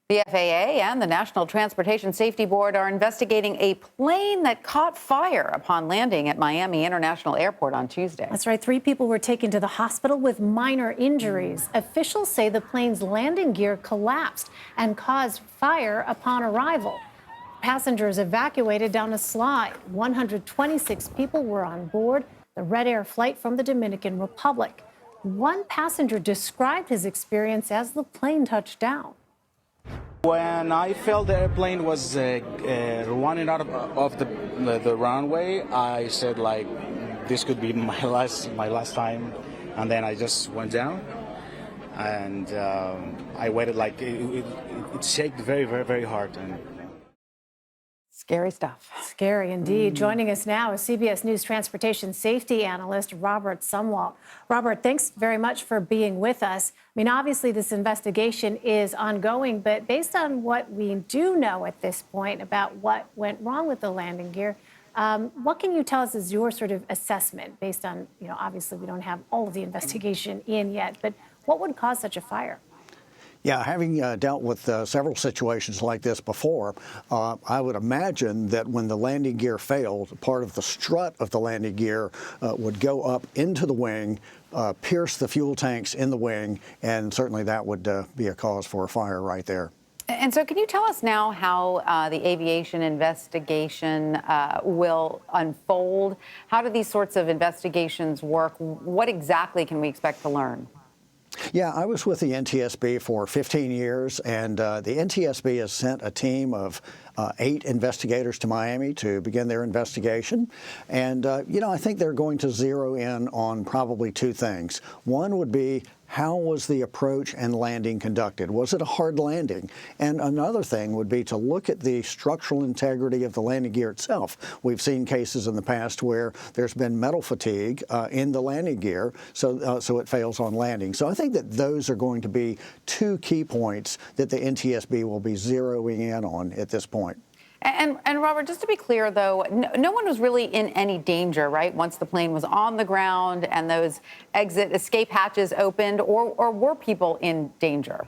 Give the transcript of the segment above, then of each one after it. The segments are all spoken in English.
The FAA and the National Transportation Safety Board are investigating a plane that caught fire upon landing at Miami International Airport on Tuesday. That's right. 3 people were taken to the hospital with minor injuries. Officials say the plane's landing gear collapsed and caused fire upon arrival. Passengers evacuated down a slide. 126 people were on board the Red Air flight from the Dominican Republic. One passenger described his experience as the plane touched down. When I felt the airplane was running out of the runway, I said, like, this could be my last time. And then I just went down, and I waited, like, it shook very, very, very hard. And scary stuff. Scary indeed. Joining us now is CBS News transportation safety analyst Robert Sumwalt. Robert, thanks very much for being with us. I mean, obviously this investigation is ongoing, but based on what we do know at this point about what went wrong with the landing gear, what can you tell us is your sort of assessment based on, obviously we don't have all of the investigation in yet, but what would cause such a fire? Yeah, having dealt with several situations like this before, I would imagine that when the landing gear failed, part of the strut of the landing gear would go up into the wing, pierce the fuel tanks in the wing, and certainly that would be a cause for a fire right there. And so can you tell us now how the aviation investigation will unfold? How do these sorts of investigations work? What exactly can we expect to learn? Yeah, I was with the NTSB for 15 years, and the NTSB has sent a team of 8 investigators to Miami to begin their investigation. And, I think they're going to zero in on probably 2 things. One would be, how was the approach and landing conducted? Was it a hard landing? And another thing would be to look at the structural integrity of the landing gear itself. We've seen cases in the past where there's been metal fatigue in the landing gear, so it fails on landing. So I think that those are going to be 2 key points that the NTSB will be zeroing in on at this point. And Robert, just to be clear, though, no one was really in any danger, right, once the plane was on the ground and those escape hatches opened, or were people in danger?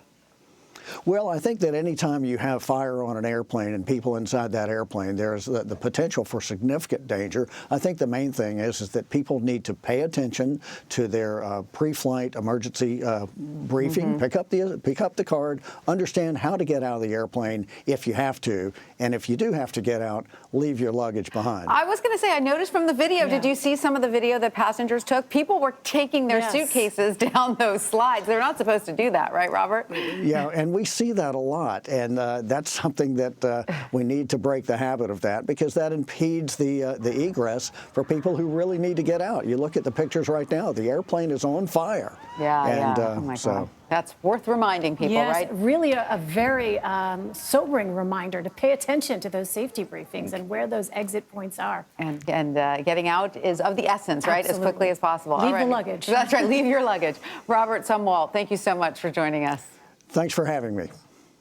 Well, I think that any time you have fire on an airplane and people inside that airplane, there's the potential for significant danger. I think the main thing is that people need to pay attention to their pre-flight emergency briefing, pick up the card, understand how to get out of the airplane if you have to, and if you do have to get out, leave your luggage behind. I was going to say, I noticed from the video, Did you see some of the video that passengers took? People were taking their suitcases down those slides. They're not supposed to do that, right, Robert? Yeah, and we see that a lot, and that's something that we need to break the habit of that, because that impedes the egress for people who really need to get out. You look at the pictures right now, the airplane is on fire. Oh my God. That's worth reminding people, right? Really a very sobering reminder to pay attention to those safety briefings and where those exit points are. And getting out is of the essence, right? As quickly as possible. Leave the luggage. That's right, leave your luggage. Robert Sumwalt, thank you so much for joining us. Thanks for having me.